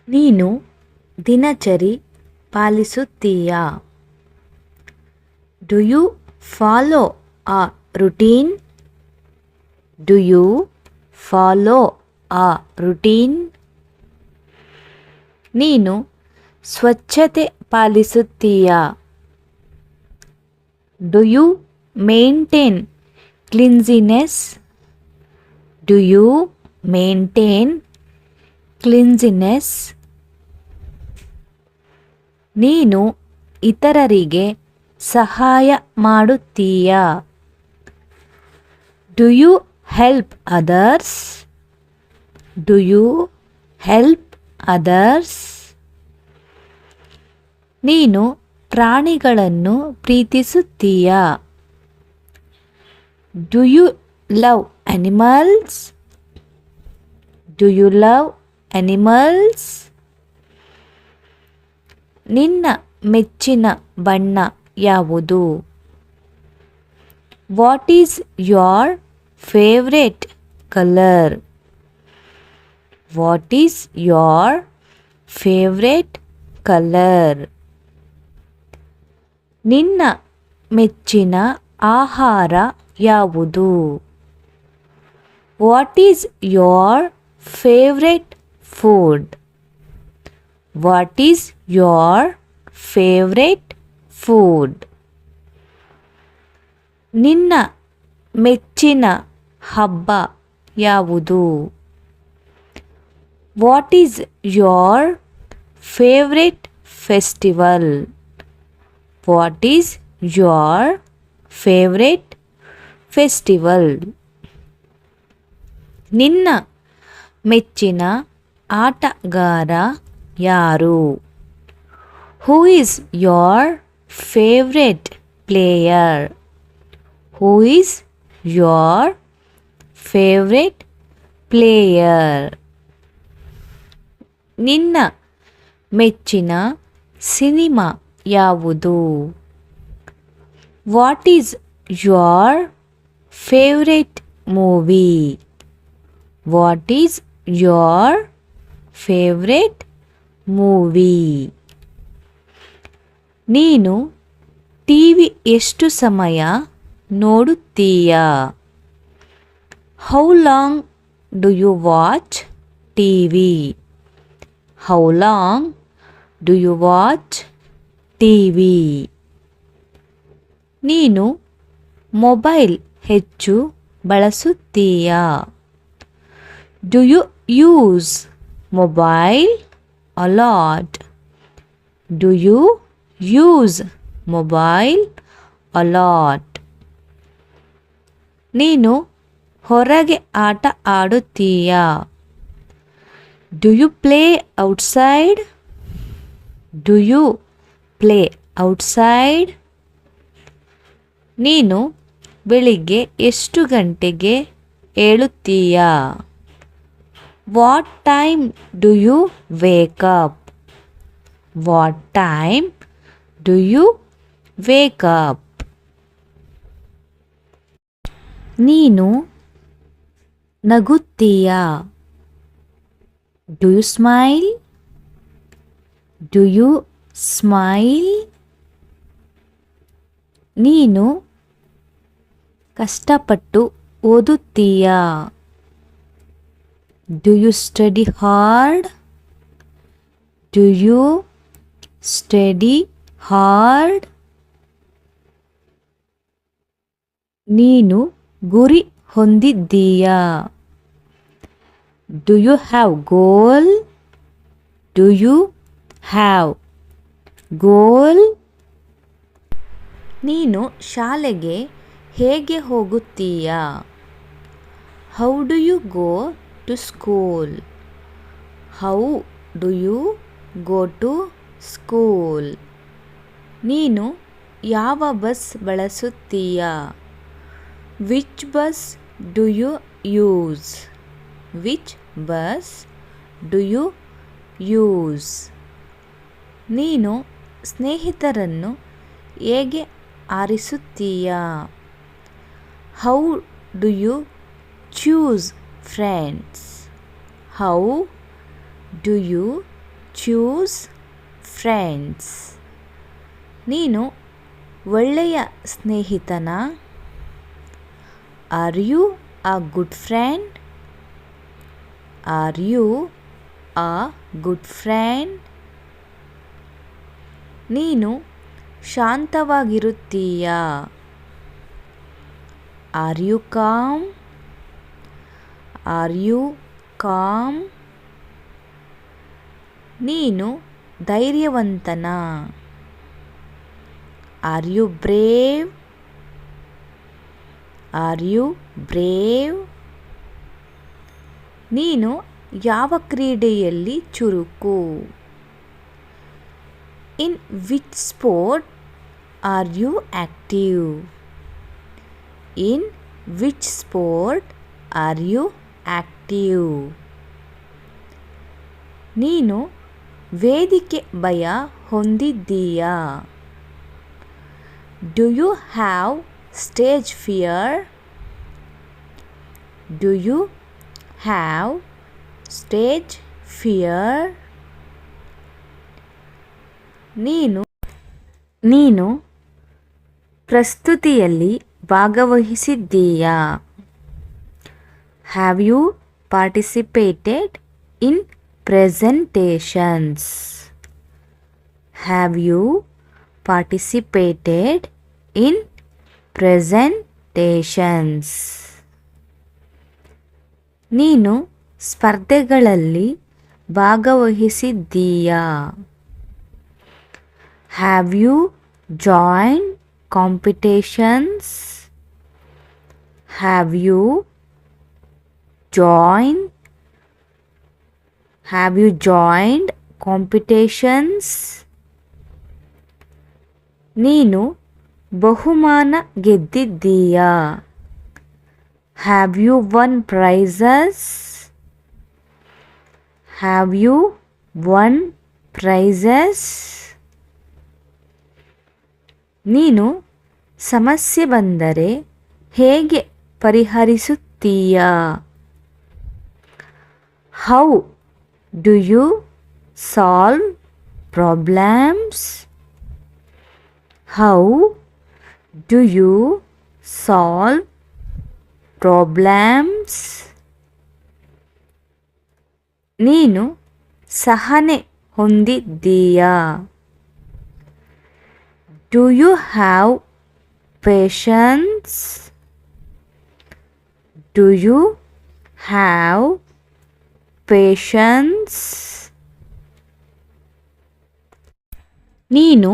ನೀನು ದಿನಚರಿ ಪಾಲಿಸುತ್ತೀಯಾ? Do you follow a routine? Do you follow a routine? ನೀನು ಸ್ವಚ್ಛತೆ ಪಾಲಿಸುತ್ತೀಯಾ? Do you maintain cleanliness? Do you maintain cleanliness? ನೀನು ಇತರರಿಗೆ ಸಹಾಯ ಮಾಡುತ್ತೀಯಾ? Do you help others? Do you help others? ನೀನು ಪ್ರಾಣಿಗಳನ್ನು ಪ್ರೀತಿಸುತ್ತೀಯಾ? Do you love animals? Do you love animals? ನಿನ್ನ ಮೆಚ್ಚಿನ ಬಣ್ಣ ಯಾವುದು? What is your favourite colour? What is your favourite colour? ನಿನ್ನ ಮೆಚ್ಚಿನ ಆಹಾರ ಯಾವುದು? What is your favourite food? What is your favourite food? ನಿನ್ನ ಮೆಚ್ಚಿನ ಹಬ್ಬ ಯಾವುದು? What is your favourite festival? What is your favourite festival? ನಿನ್ನ ಮೆಚ್ಚಿನ ಆಟಗಾರ ಯಾರು? Who is your favourite player? Who is your favourite player? ನಿನ್ನ ಮೆಚ್ಚಿನ ಸಿನಿಮಾ ಯಾವುದು? What is your favourite movie? What is your favourite movie? ನೀನು TV ಎಷ್ಟು ಸಮಯ ನೋಡುತ್ತೀಯಾ? How long do you watch TV? How long do you watch TV? ನೀನು mobile ಹೆಚ್ಚು ಬಳಸುತ್ತೀಯಾ? Do you use mobile a lot? Do you use mobile a lot? ನೀನು ಹೊರಗೆ ಆಟ ಆಡುತ್ತೀಯಾ? Do you play outside? Do you play outside? ನೀನು ಬೆಳಿಗ್ಗೆ ಎಷ್ಟು ಗಂಟೆಗೆ ಏಳುತ್ತೀಯಾ? What time do you wake up? What time do you wake up? ನೀನು ನಗುತ್ತೀಯಾ? Do you smile? Do you smile? ನೀನು ಕಷ್ಟಪಟ್ಟು ಓದುತ್ತೀಯಾ? Do you study hard? Do you study hard? ನೀನು ಗುರಿ ಹೊಂದಿದ್ದೀಯಾ? Do you have goal? Do you have goal? ನೀನು ಶಾಲೆಗೆ ಹೇಗೆ ಹೋಗುತ್ತೀಯಾ? How do you go to school? How do you go to school? ನೀನು ಯಾವ ಬಸ್ ಬಳಸುತ್ತೀಯಾ? Which bus do you use? Which bus do you use? ನೀನು ಸ್ನೇಹಿತರನ್ನು ಹೇಗೆ ಆರಿಸುತ್ತೀಯಾ? How do you choose friends? How do you choose friends. ನೀನು ಒಳ್ಳೆಯ ಸ್ನೇಹಿತನಾ? Are you a good friend? Are you a good friend? ನೀನು ಶಾಂತವಾಗಿರುತ್ತೀಯಾ? Are you calm? Are you calm? ನೀನು ಧೈರ್ಯವಂತನಾ? Are you brave? R you brave? ನೀನು ಯಾವ ಕ್ರೀಡೆಯಲ್ಲಿ ಚುರುಕು? In which sport are you active? In which sport are you active? ನೀನು ವೇದಿಕೆ ಭಯ ಹೊಂದಿದ್ದೀಯಾ? Do you have stage fear? Do you have stage fear? ನೀನು ಪ್ರಸ್ತುತಿಯಲ್ಲಿ ಭಾಗವಹಿಸಿದ್ದೀಯಾ? Have you participated in presentations? Have you participated in presentations? ನೀನು ಸ್ಪರ್ಧೆಗಳಲ್ಲಿ ಭಾಗವಹಿಸಿದ್ದೀಯಾ? Have you join competitions? Have you joined competitions? ನೀನು ಬಹುಮಾನ ಗೆದ್ದಿದ್ದೀಯಾ? Have you won prizes? Have you won prizes? ನೀನು ಸಮಸ್ಯೆ ಬಂದರೆ ಹೇಗೆ ಪರಿಹರಿಸುತ್ತೀಯಾ? How do you solve problems? How do you solve problems? ನೀನು ಸಹನೆ ಹೊಂದಿದ್ದೀಯಾ? Do you have patience? Do you have patience? ನೀನು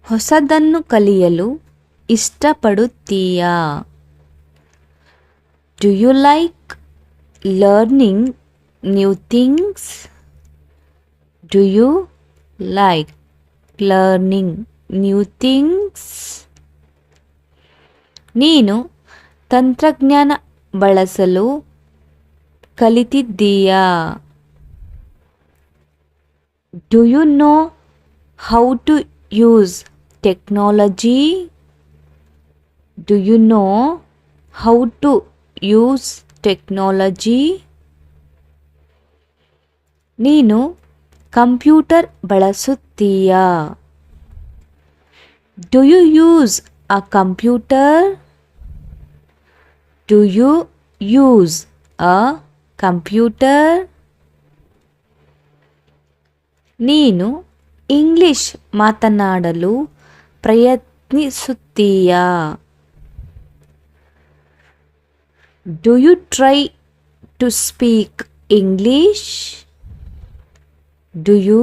ಹೊಸದನ್ನು ಕಲಿಯಲು ಇಷ್ಟಪಡುತ್ತೀಯಾ? Do you like learning new things? Do you like learning new things? ನೀನು ತಂತ್ರಜ್ಞಾನ ಬಳಸಲು ಕಲಿತಿದ್ದೀಯಾ? Do you know how to use technology? Do you know how to use technology? ನೀನು computer ಬಳಸುತ್ತೀಯಾ? Do you use a computer? Do you use a computer? ನೀನು ಇಂಗ್ಲಿಷ್ ಮಾತನಾಡಲು ಪ್ರಯತ್ನಿಸುತ್ತೀಯಾ? Do you try to speak English? Do you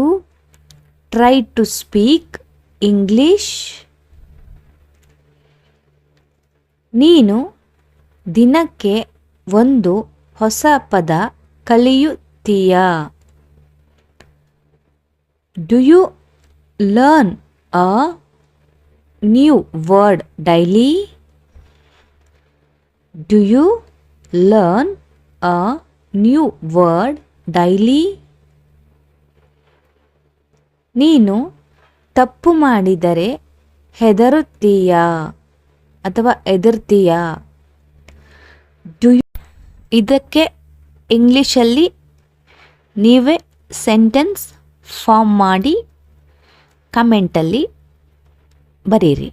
try to speak English? ನೀನು ದಿನಕ್ಕೆ ಒಂದು ಹೊಸ ಪದ ಕಲಿಯುತ್ತೀಯಾ? Do you learn a new word daily? Do you learn a new word daily? ನೀನು ತಪ್ಪು ಮಾಡಿದರೆ ಹೆದರುತ್ತೀಯಾ ಅಥವಾ ಹೆದರ್ತೀಯಾ? ಇದಕ್ಕೆ ಇಂಗ್ಲಿಷಲ್ಲಿ ನೀವೇ ಸೆಂಟೆನ್ಸ್ ಫಾರ್ಮ್ ಮಾಡಿ ಕಮೆಂಟಲ್ಲಿ ಬರೀರಿ.